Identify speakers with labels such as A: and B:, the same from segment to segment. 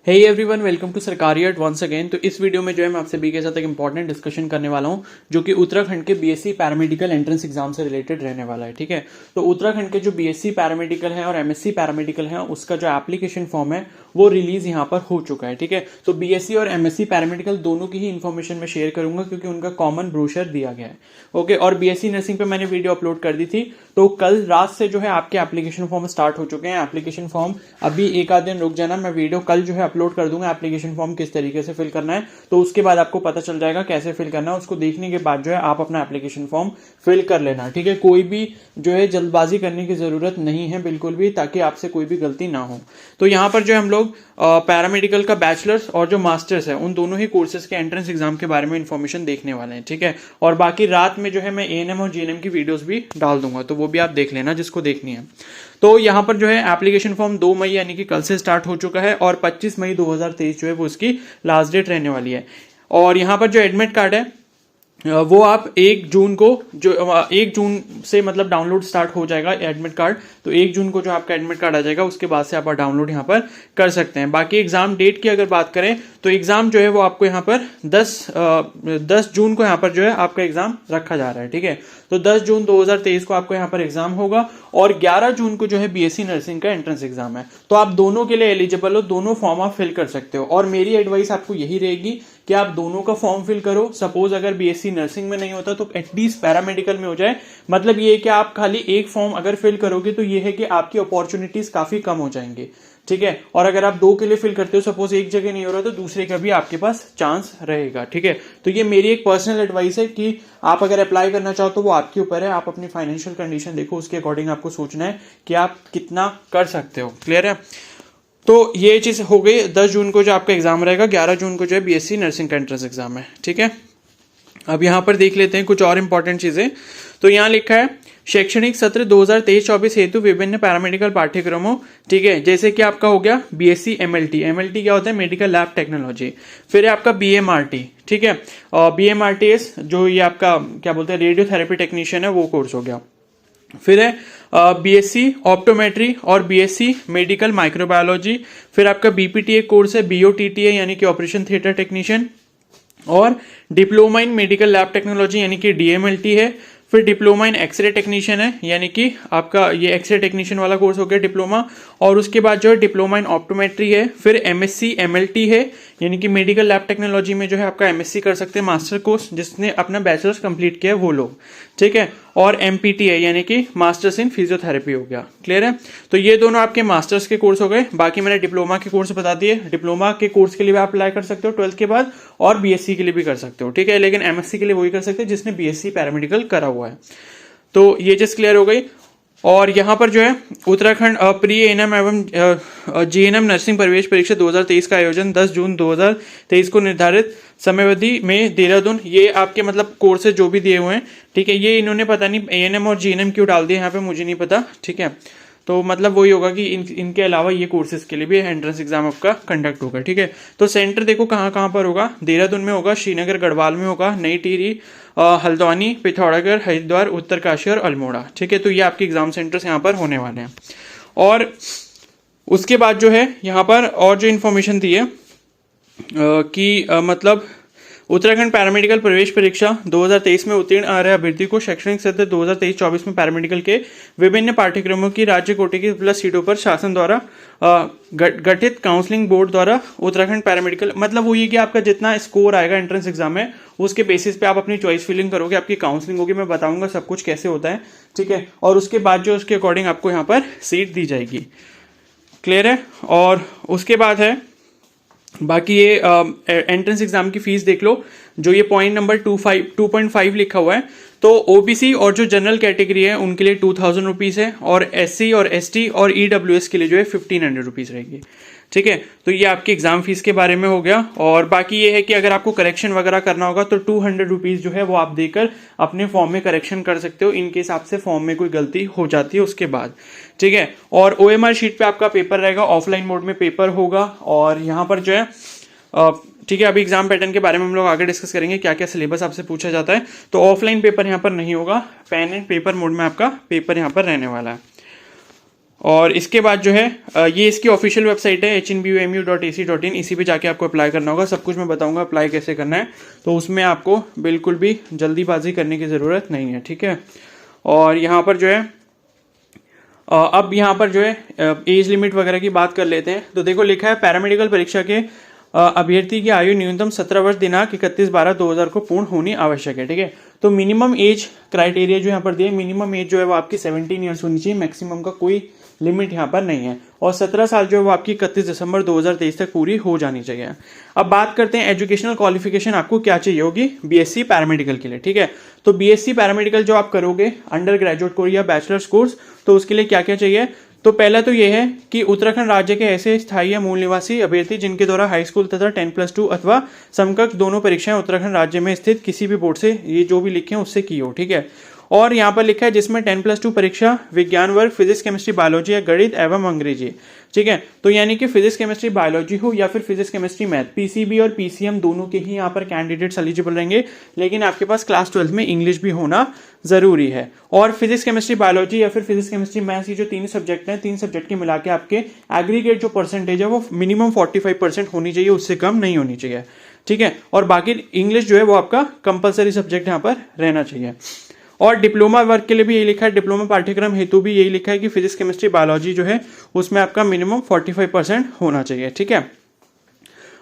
A: Hey everyone, welcome to सरकारी अर्ट once again. तो इस वीडियो में जो है मैं आपसे बी के साथ एक इंपॉर्टेंट डिस्कशन करने वाला हूं जो कि उत्तराखंड के बीएससी पैरामेडिकल एंट्रेंस एग्जाम से रिलेटेड रहने वाला है। ठीक है, तो उत्तराखंड के जो बीएससी पैरामेडिकल है और एमएससी पैरामेडिकल है उसका जो एप्लीकेशन फॉर्म है वो रिलीज यहाँ पर हो चुका है। ठीक है, तो बीएससी और एमएससी पैरामेडिकल दोनों की ही इन्फॉर्मेशन मैं शेयर करूंगा क्योंकि उनका कॉमन ब्रोशर दिया गया है। ओके, और बीएससी नर्सिंग पे मैंने वीडियो अपलोड कर दी थी, तो कल रात से जो है आपके एप्लीकेशन फॉर्म स्टार्ट हो चुके हैं। एप्लीकेशन फॉर्म अभी एक आध दिन रुक जाना, मैं वीडियो कल जो है अपलोड कर दूंगा एप्लीकेशन फॉर्म किस तरीके से फिल करना है, तो उसके बाद आपको पता चल जाएगा कैसे फिल करना है। उसको देखने के बाद जो है आप अपना एप्लीकेशन फॉर्म फिल कर लेना। ठीक है, कोई भी जो है जल्दबाजी करने की जरूरत नहीं है बिल्कुल भी, ताकि आपसे कोई भी गलती ना हो। तो यहाँ पर जो है हम लोग पैरामेडिकल का बैचलर्स और जो मास्टर्स है उन दोनों ही कोर्सेज के एंट्रेंस एग्जाम के बारे में इंफॉर्मेशन देखने वाले हैं। ठीक है, और बाकी रात में जो है मैं एएनएम और जीएनएम की वीडियोस भी डाल दूंगा, तो वो भी आप देख लेना जिसको देखनी है। तो यहाँ पर जो है एप्लीकेशन फॉर्म 2 मई यानी कि कल से स्टार्ट हो चुका है और 25 मई 2023 जो है वो उसकी लास्ट डेट रहने वाली है। और यहाँ पर जो एडमिट कार्ड है वो आप 1 जून को जो 1 जून से मतलब डाउनलोड स्टार्ट हो जाएगा एडमिट कार्ड। तो 1 जून को जो आपका एडमिट कार्ड आ जाएगा उसके बाद से आप डाउनलोड यहाँ पर कर सकते हैं। बाकी एग्जाम डेट की अगर बात करें तो एग्जाम जो है वो आपको यहाँ पर 10 जून को यहाँ पर जो है आपका एग्जाम रखा जा रहा है। ठीक है, तो 10 जून 2023 को आपको यहाँ पर एग्जाम होगा और 11 जून को जो है बीएससी नर्सिंग का एंट्रेंस एग्जाम है। तो आप दोनों के लिए एलिजिबल हो, दोनों फॉर्म आप फिल कर सकते हो। और मेरी एडवाइस आपको यही रहेगी कि आप दोनों का फॉर्म फिल करो। सपोज अगर बीएससी नर्सिंग में नहीं होता तो एटलीस्ट पैरामेडिकल में हो जाए। मतलब ये है कि आप खाली एक फॉर्म अगर फिल करोगे तो ये है कि आपकी अपॉर्चुनिटीज काफी कम हो जाएंगे। ठीक है, और अगर आप 2 के लिए फिल करते हो, सपोज एक जगह नहीं हो रहा तो दूसरे का भी आपके पास चांस रहेगा। ठीक है, तो ये मेरी एक पर्सनल एडवाइस है कि आप अगर अप्लाई करना चाहो तो वो आपके ऊपर है। आप अपनी फाइनेंशियल कंडीशन देखो, उसके अकॉर्डिंग आपको सोचना है कि आप कितना कर सकते हो। क्लियर है? तो ये चीज हो गई। 10 जून को जो आपका एग्जाम रहेगा, 11 जून को जो है बीएससी नर्सिंग का एंट्रेंस एग्जाम है। ठीक है, अब यहां पर देख लेते हैं कुछ और इंपॉर्टेंट चीजें। तो यहां लिखा है शैक्षणिक सत्र 2023-24 हेतु विभिन्न पैरामेडिकल पाठ्यक्रमों। ठीक है, जैसे कि आपका हो गया बीएससी एमएलटी। एमएलटी क्या होता है? Medical lab technology. फिर है आपका बीएमआरटी। ठीक है, बीएमआरटीएस जो ये आपका क्या बोलते हैं रेडियोथेरेपी टेक्नीशियन है, वो कोर्स हो गया। फिर है बीएससी ऑप्टोमेट्री और बीएससी मेडिकल माइक्रोबायोलॉजी। फिर आपका बीपीटीए कोर्स है, बीओटीटीए यानी कि ऑपरेशन थिएटर टेक्नीशियन। और diploma in medical lab technology यानी कि डीएमएलटी है। फिर डिप्लोमा इन एक्सरे टेक्नीशियन है, यानी कि आपका ये एक्सरे टेक्नीशियन वाला कोर्स हो गया डिप्लोमा। और उसके बाद जो है डिप्लोमा इन ऑप्टोमेट्री है। फिर एमएससी एमएलटी है, यानी कि मेडिकल लैब टेक्नोलॉजी में जो है आपका एमएससी कर सकते हैं मास्टर कोर्स, जिसने अपना बैचलर्स कंप्लीट किया है वो लोग। ठीक है, और एमपीटी है यानी कि मास्टर्स इन फिजियोथेरेपी हो गया। क्लियर है? तो ये दोनों आपके मास्टर्स के कोर्स हो गए। बाकी मैंने डिप्लोमा के कोर्स बता दिए। डिप्लोमा के कोर्स के लिए भी आप अप्लाई कर सकते हो 12th के बाद, और बीएससी के लिए भी कर सकते हो। ठीक है, लेकिन एमएससी के लिए वही कर सकते हैं जिसने बीएससी पैरामेडिकल करा हुआ है। तो ये चीज क्लियर हो गई। और यहाँ पर जो है उत्तराखंड प्री एएनएम एवं जीएनएम नर्सिंग प्रवेश परीक्षा 2023 का आयोजन 10 जून 2023 को निर्धारित समयावधि में देहरादून। ये आपके मतलब कोर्सेज जो भी दिए हुए हैं। ठीक है, ये इन्होंने पता नहीं एएनएम और जीएनएम क्यों डाल दिया यहाँ पे, मुझे नहीं पता। ठीक है, तो मतलब वही होगा कि इनके अलावा ये कोर्सेज के लिए भी एंट्रेंस एग्जाम आपका कंडक्ट होगा। ठीक है, तो सेंटर देखो कहाँ कहाँ पर होगा। देहरादून में होगा, श्रीनगर गढ़वाल में होगा, नई टिहरी, हल्द्वानी, पिथौरागढ़, हरिद्वार, उत्तरकाशी और अल्मोड़ा। ठीक है, तो ये आपके एग्जाम सेंटर्स यहाँ पर होने वाले हैं। और उसके बाद जो है यहाँ पर और जो इन्फॉर्मेशन दी है कि मतलब उत्तराखंड पैरामेडिकल प्रवेश परीक्षा 2023 में उत्तीर्ण आ रहे अभ्यर्थी को शैक्षणिक सत्र 2023-24 में पैरामेडिकल के विभिन्न पाठ्यक्रमों की राज्य कोटि की प्लस सीटों पर शासन द्वारा गठित काउंसलिंग बोर्ड द्वारा उत्तराखंड पैरामेडिकल, मतलब वो ये कि आपका जितना स्कोर आएगा एंट्रेंस एग्जाम में उसके बेसिस पे आप अपनी चॉइस फिलिंग करोगे, आपकी काउंसलिंग होगी। मैं बताऊंगा सब कुछ कैसे होता है। ठीक है, और उसके बाद जो उसके अकॉर्डिंग आपको यहाँ पर सीट दी जाएगी। क्लियर है? और उसके बाद है बाकी ये एंट्रेंस एग्जाम की फीस देख लो, जो ये पॉइंट नंबर 2.5 लिखा हुआ है। तो ओबीसी और जो जनरल कैटेगरी है उनके लिए 2000 रुपीज है, और एससी और एसटी और ईडब्ल्यूएस के लिए जो है 1500 रुपीज रहेगी। ठीक है, तो ये आपकी एग्जाम फीस के बारे में हो गया। और बाकी ये है कि अगर आपको करेक्शन वगैरह करना होगा तो 200 रुपीज जो है वो आप देकर अपने फॉर्म में करेक्शन कर सकते हो, इनकेस आपसे फॉर्म में कोई गलती हो जाती है उसके बाद। ठीक है, और ओएमआर शीट पे आपका पेपर रहेगा, ऑफलाइन मोड में पेपर होगा। और यहाँ पर जो है ठीक है, अभी एग्जाम पैटर्न के बारे में हम लोग आगे डिस्कस करेंगे, क्या क्या सिलेबस आपसे पूछा जाता है। तो ऑफलाइन पेपर यहाँ पर नहीं होगा, पेन एंड पेपर मोड में आपका पेपर यहाँ पर रहने वाला है। और इसके बाद जो है ये इसकी ऑफिशियल वेबसाइट है hnbmu.ac.in, इसी पे जाके आपको अप्लाई करना होगा। सब कुछ मैं बताऊंगा अप्लाई कैसे करना है, तो उसमें आपको बिल्कुल भी जल्दीबाजी करने की ज़रूरत नहीं है, ठीक है। और यहाँ पर जो है अब यहाँ पर जो है एज लिमिट वगैरह की बात कर लेते हैं। तो देखो लिखा है पैरामेडिकल परीक्षा के अभ्यर्थी की आयु न्यूनतम 17 वर्ष दिनांक 31/12/2000 को पूर्ण होनी आवश्यक है, ठीक है। तो मिनिमम एज क्राइटेरिया जो यहाँ पर दिए, मिनिमम एज जो है वो आपकी 17 ईयर्स होनी चाहिए, मैक्सिमम का कोई लिमिट यहाँ पर नहीं है। और 17 साल जो है वो आपकी 31 दिसंबर 2023 तक पूरी हो जानी चाहिए। अब बात करते हैं एजुकेशनल क्वालिफिकेशन आपको क्या चाहिए होगी बीएससी पैरामेडिकल के लिए, ठीक है। तो बीएससी पैरामेडिकल जो आप करोगे अंडर ग्रेजुएट कोर्स या बैचलर्स कोर्स, तो उसके लिए क्या क्या चाहिए। तो पहला तो ये है कि उत्तराखंड राज्य के ऐसे स्थायी या मूल निवासी अभ्यर्थी जिनके द्वारा हाई स्कूल तथा 10+2 अथवा समकक्ष दोनों परीक्षाएं उत्तराखंड राज्य में स्थित किसी भी बोर्ड से, ये जो भी लिखे हैं उससे की हो, ठीक है। और यहाँ पर लिखा है जिसमें 10+2 परीक्षा विज्ञान वर्ग फिजिक्स केमिस्ट्री बायोलॉजी या गणित एवं अंग्रेजी, ठीक है। तो यानी कि फिजिक्स केमिस्ट्री बायोलॉजी हो या फिर फिजिक्स केमिस्ट्री मैथ, पीसीबी और पीसीएम दोनों के ही यहाँ पर कैंडिडेट्स एलिजिबल रहेंगे, लेकिन आपके पास क्लास 12 में इंग्लिश भी होना जरूरी है। और फिजिक्स केमिस्ट्री बायोलॉजी या फिर फिजिक्स केमिस्ट्री मैथ्स, ये जो तीन सब्जेक्ट हैं, तीन सब्जेक्ट के मिला के आपके एग्रीगेट जो परसेंटेज है वो मिनिमम 45% होनी चाहिए, उससे कम नहीं होनी चाहिए, ठीक है। और बाकी इंग्लिश जो है वो आपका कंपलसरी सब्जेक्ट यहाँ पर रहना चाहिए। और डिप्लोमा वर्ग के लिए भी यही लिखा है, डिप्लोमा पाठ्यक्रम हेतु भी यही लिखा है कि फिजिक्स केमिस्ट्री बायोलॉजी जो है उसमें आपका मिनिमम 45% होना चाहिए, ठीक है।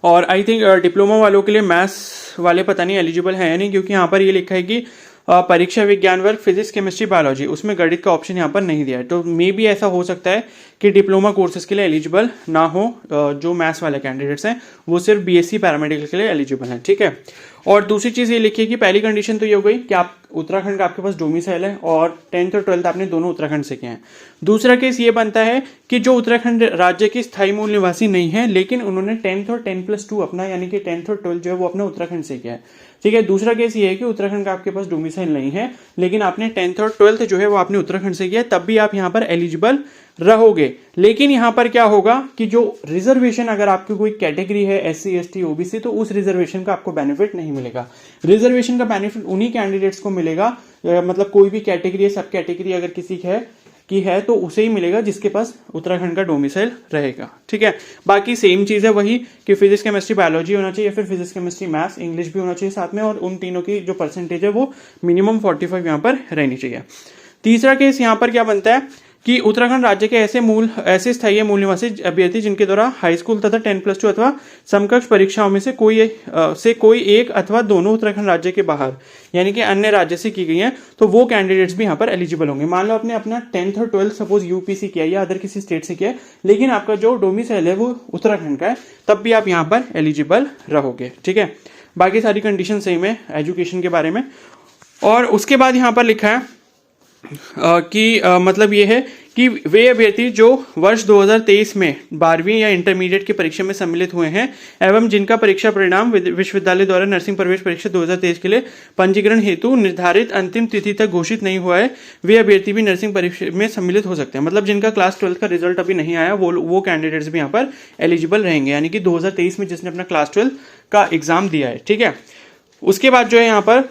A: और आई थिंक डिप्लोमा वालों के लिए मैथ्स वाले पता नहीं एलिजिबल है या नहीं, क्योंकि यहाँ पर ये लिखा है कि परीक्षा विज्ञान वर्ग फिजिक्स केमिस्ट्री बायोलॉजी, उसमें गणित का ऑप्शन यहाँ पर नहीं दिया है। तो मे भी ऐसा हो सकता है कि डिप्लोमा कोर्सेज के लिए एलिजिबल ना हो, जो मैथ्स वाले कैंडिडेट्स हैं वो सिर्फ बीएससी पैरामेडिकल के लिए एलिजिबल हैं, ठीक है। और दूसरी चीज़ ये लिखी है कि पहली कंडीशन तो ये हो गई कि आप उत्तराखंड का आपके पास डोमिसाइल है और 10th और 12th आपने दोनों उत्तराखंड से किए हैं। दूसरा केस ये बनता है कि जो उत्तराखंड राज्य के स्थायी मूल निवासी नहीं है, लेकिन उन्होंने 10th और 10+2 अपना, यानी कि 10th और 12th जो है वो अपने उत्तराखंड से किया है, ठीक है। दूसरा केस ये है कि उत्तराखंड का आपके पास डोमिसाइल नहीं है, लेकिन आपने 10th और 12th जो है वो आपने उत्तराखंड से किया है, तब भी आप यहाँ पर एलिजिबल रहोगे। लेकिन यहाँ पर क्या होगा कि जो रिजर्वेशन, अगर आपकी कोई कैटेगरी है SC ST OBC, तो उस रिजर्वेशन का आपको बेनिफिट नहीं मिलेगा। रिजर्वेशन का बेनिफिट उन्हीं कैंडिडेट्स को मिलेगा, मतलब कोई भी कैटेगरी है, सब कैटेगरी अगर किसी की है तो उसे ही मिलेगा जिसके पास उत्तराखंड का डोमिसाइल रहेगा, ठीक है। बाकी सेम चीज है वही कि फिजिक्स केमिस्ट्री बायोलॉजी होना चाहिए, फिर फिजिक्स केमिस्ट्री मैथ्स इंग्लिश भी होना चाहिए साथ में, और उन तीनों की जो परसेंटेज है वो मिनिमम 45 यहाँ पर रहनी चाहिए। तीसरा केस यहाँ पर क्या बनता है कि उत्तराखंड राज्य के ऐसे स्थायी मूल निवासी अभ्यर्थी जिनके द्वारा हाई स्कूल तथा 10+2 अथवा समकक्ष परीक्षाओं में से कोई एक अथवा दोनों उत्तराखंड राज्य के बाहर, यानी कि अन्य राज्य से की गई हैं, तो वो कैंडिडेट्स भी यहाँ पर एलिजिबल होंगे। मान लो आपने अपना 10th और 12th सपोज यूपी से किया या अदर किसी स्टेट से किया है, लेकिन आपका जो डोमिसाइल है वो उत्तराखंड का है, तब भी आप यहाँ पर एलिजिबल रहोगे, ठीक है। बाकी सारी कंडीशन सेम है एजुकेशन के बारे में। और उसके बाद यहाँ पर लिखा है कि मतलब ये है कि वे अभ्यर्थी जो वर्ष 2023 में 12वीं या इंटरमीडिएट की परीक्षा में सम्मिलित हुए हैं एवं जिनका परीक्षा परिणाम विश्वविद्यालय द्वारा नर्सिंग प्रवेश परीक्षा 2023 के लिए पंजीकरण हेतु निर्धारित अंतिम तिथि तक घोषित नहीं हुआ है, वे अभ्यर्थी भी नर्सिंग परीक्षा में सम्मिलित हो सकते हैं। मतलब जिनका क्लास 12 का रिजल्ट अभी नहीं आया वो कैंडिडेट्स भी यहाँ पर एलिजिबल रहेंगे, यानी कि 2023 में जिसने अपना क्लास 12 का एग्जाम दिया है, ठीक है। उसके बाद जो है यहाँ पर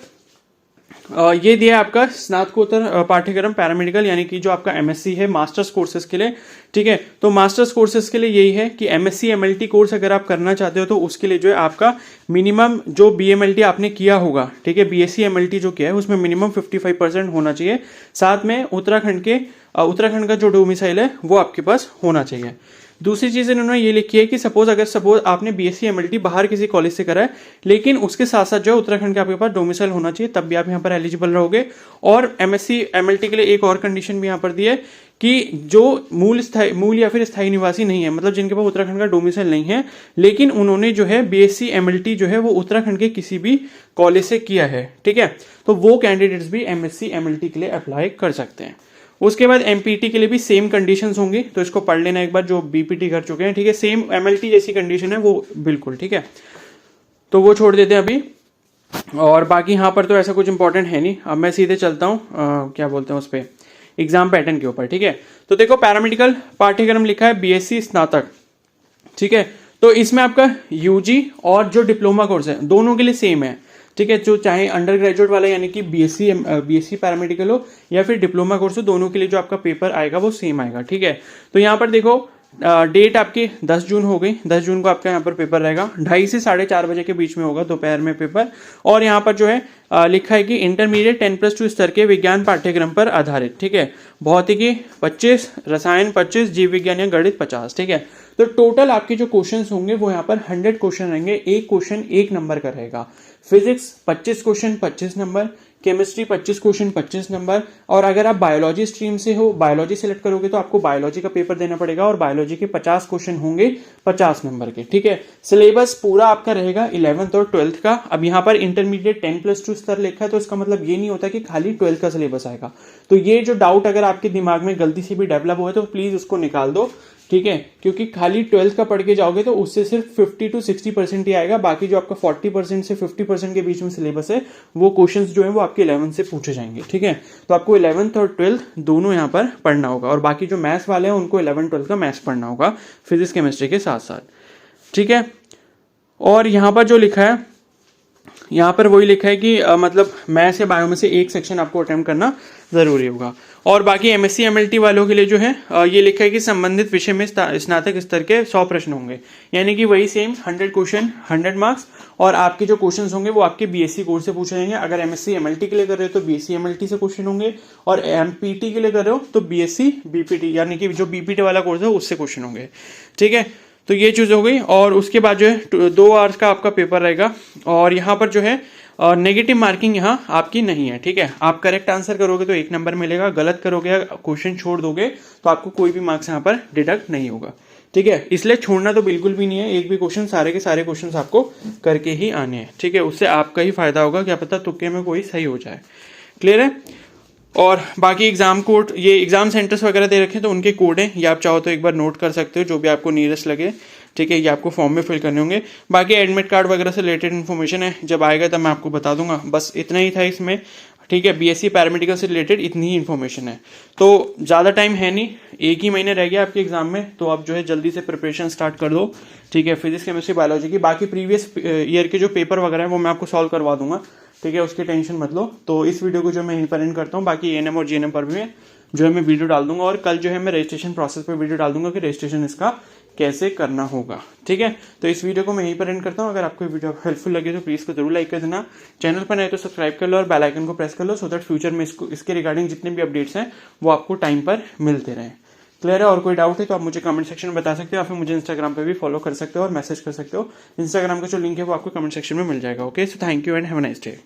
A: ये दिया है आपका स्नातकोत्तर पाठ्यक्रम पैरामेडिकल, यानी कि जो आपका MSc है मास्टर्स कोर्सेज के लिए, ठीक है। तो मास्टर्स कोर्सेज के लिए यही है कि MSc MLT कोर्स अगर आप करना चाहते हो तो उसके लिए जो है आपका मिनिमम जो BMLT आपने किया होगा, ठीक है, BSc MLT जो किया है उसमें मिनिमम 55% होना चाहिए। साथ में उत्तराखंड का जो डोमिसाइल है वो आपके पास होना चाहिए। दूसरी चीज़ इन्होंने ये लिखी है कि सपोज आपने BSc MLT बाहर किसी कॉलेज से करा है, लेकिन उसके साथ साथ जो है उत्तराखंड का आपके पास डोमिसाइल होना चाहिए, तब भी आप यहाँ पर एलिजिबल रहोगे। और MSc MLT के लिए एक और कंडीशन भी यहाँ पर दी है कि जो मूल या फिर स्थायी निवासी नहीं है, मतलब जिनके पास उत्तराखंड का डोमिसाइल नहीं है, लेकिन उन्होंने जो है BSc MLT जो है वो उत्तराखंड के किसी भी कॉलेज से किया है, ठीक है, तो वो कैंडिडेट्स भी MSc MLT के लिए अप्लाई कर सकते हैं। उसके बाद MPT के लिए भी सेम कंडीशंस होंगी, तो इसको पढ़ लेना एक बार जो BPT कर चुके हैं, ठीक है। सेम MLT जैसी कंडीशन है वो बिल्कुल, ठीक है, तो वो छोड़ देते हैं अभी। और बाकी यहाँ पर तो ऐसा कुछ इंपॉर्टेंट है नहीं। अब मैं सीधे चलता हूँ क्या बोलते हैं उस पर, एग्जाम पैटर्न के ऊपर, ठीक है। तो देखो पैरामेडिकल पाठ्यक्रम लिखा है BSc स्नातक, ठीक है। तो इसमें आपका UG और जो डिप्लोमा कोर्स है दोनों के लिए सेम है, ठीक ठीक है। जो चाहे अंडर ग्रेजुएट वाला यानी कि बीएससी पैरामेडिकल हो या फिर डिप्लोमा कोर्स हो, दोनों के लिए जो आपका पेपर आएगा वो सेम आएगा, ठीक है। तो यहाँ पर देखो डेट आपकी 10 जून हो गई, 10 जून को आपका यहाँ पर पेपर रहेगा, 2:30 से 4:30 बजे के बीच में होगा दोपहर में पेपर। और यहाँ पर जो है लिखा है कि इंटरमीडिएट 10+2 स्तर के विज्ञान पाठ्यक्रम पर आधारित, ठीक है। भौतिकी 25, रसायन 25, जीव विज्ञान या गणित 50, ठीक है। तो टोटल आपके जो क्वेश्चंस होंगे वो यहाँ पर 100 क्वेश्चन रहेंगे, एक क्वेश्चन 1 नंबर का रहेगा। Physics 25 question 25 number, chemistry 25 question 25 number. और अगर आप बायोलॉजी स्ट्रीम से हो, बायोलॉजी सेलेक्ट करोगे तो आपको बायोलॉजी का पेपर देना पड़ेगा और बायोलॉजी के 50 क्वेश्चन होंगे 50 नंबर के, ठीक है। सिलेबस पूरा आपका रहेगा 11th और 12th का। अब यहाँ पर इंटरमीडिएट 10+2 स्तर लिखा है तो इसका मतलब ये नहीं होता कि खाली 12th का सिलेबस आएगा। तो ये जो डाउट अगर आपके दिमाग में गलती से भी डेवलप हुआ है तो प्लीज उसको निकाल दो, ठीक है। क्योंकि खाली 12th का पढ़ के जाओगे तो उससे सिर्फ 50 to 60% ही आएगा, बाकी जो आपका 40% से 50% के बीच में सिलेबस है वो क्वेश्चंस जो है वो आपके 11th से पूछे जाएंगे, ठीक है। तो आपको 11th और 12th दोनों यहाँ पर पढ़ना होगा और बाकी जो मैथ्स वाले हैं उनको 11-12 का मैथ्स पढ़ना होगा फिजिक्स केमिस्ट्री के साथ साथ, ठीक है। और यहाँ पर जो लिखा है, यहाँ पर वही लिखा है कि मतलब मैथ्स या बायो में से एक सेक्शन आपको अटेम्प्ट करना जरूरी होगा। और बाकी एमएससी एमएलटी वालों के लिए जो है ये लिखा है कि संबंधित विषय में स्नातक स्तर के 100 प्रश्न होंगे, यानी कि वही सेम 100 क्वेश्चन 100 मार्क्स। और आपके जो क्वेश्चन होंगे वो आपके बीएससी कोर्स से पूछे जाएंगे। अगर एमएससी एमएलटी के लिए कर रहे हो तो बीएससी एमएलटी से क्वेश्चन होंगे, और एमपीटी के लिए कर रहे हो तो बीएससी बीपीटी यानी कि जो बीपीटी वाला कोर्स है उससे क्वेश्चन होंगे, ठीक है। तो ये चीज़ हो गई। और उसके बाद जो है 2 आवर्स का आपका पेपर रहेगा। और यहाँ पर जो है नेगेटिव मार्किंग यहाँ आपकी नहीं है, ठीक है। आप करेक्ट आंसर करोगे तो 1 नंबर मिलेगा, गलत करोगे क्वेश्चन छोड़ दोगे तो आपको कोई भी मार्क्स यहाँ पर डिडक्ट नहीं होगा, ठीक है। इसलिए छोड़ना तो बिल्कुल भी नहीं है, एक भी क्वेश्चन, सारे के सारे क्वेश्चन आपको करके ही आने हैं, ठीक है। उससे आपका ही फायदा होगा, क्या पता तुक्के में कोई सही हो जाए। क्लियर है। और बाकी एग्जाम कोड, ये एग्जाम सेंटर्स वगैरह दे रखे हैं तो उनके कोड हैं, ये आप चाहो तो एक बार नोट कर सकते हो जो भी आपको नियरेस्ट लगे, ठीक है। ये आपको फॉर्म में फिल करने होंगे। बाकी एडमिट कार्ड वगैरह से रिलेटेड इन्फॉर्मेशन है, जब आएगा तब मैं आपको बता दूंगा। बस इतना ही था इसमें, ठीक है। बीएससी पैरामेडिकल से रिलेटेड इतनी ही इन्फॉर्मेशन है। तो ज़्यादा टाइम है नहीं, 1 ही महीने रह गया आपके एग्जाम में, तो आप जो है जल्दी से प्रिपरेशन स्टार्ट कर दो, ठीक है। फिजिक्स केमिस्ट्री बायोलॉजी की बाकी प्रीवियस ईयर के जो पेपर वगैरह है वो मैं आपको सॉल्व करवा दूंगा, ठीक है। उसकी टेंशन मत लो। तो इस वीडियो को जो मैं यहीं पर एंड करता हूँ, बाकी एएनएम और जीएनएम पर भी जो है मैं वीडियो डाल दूंगा, और कल जो है मैं रजिस्ट्रेशन प्रोसेस पर वीडियो डाल दूंगा कि रजिस्ट्रेशन इसका कैसे करना होगा, ठीक है। तो इस वीडियो को मैं यहीं पर एंड करता हूँ। अगर आपको वीडियो हेल्पफुल लगे तो प्लीज को जरूर लाइक कर देना, चैनल पर नए तो सब्सक्राइब कर लो और बेल आइकन को प्रेस कर लो, सो दैट फ्यूचर में इसके रिगार्डिंग जितने भी अपडेट्स हैं वो आपको टाइम पर मिलते रहें। क्लियर है। और कोई डाउट है तो आप मुझे कमेंट सेक्शन में बता सकते हो, या फिर मुझे इंस्टाग्राम पे भी फॉलो कर सकते हो और मैसेज कर सकते हो। इंस्टाग्राम का जो लिंक है वो आपको कमेंट सेक्शन में मिल जाएगा। Okay, so thank you and have a nice day.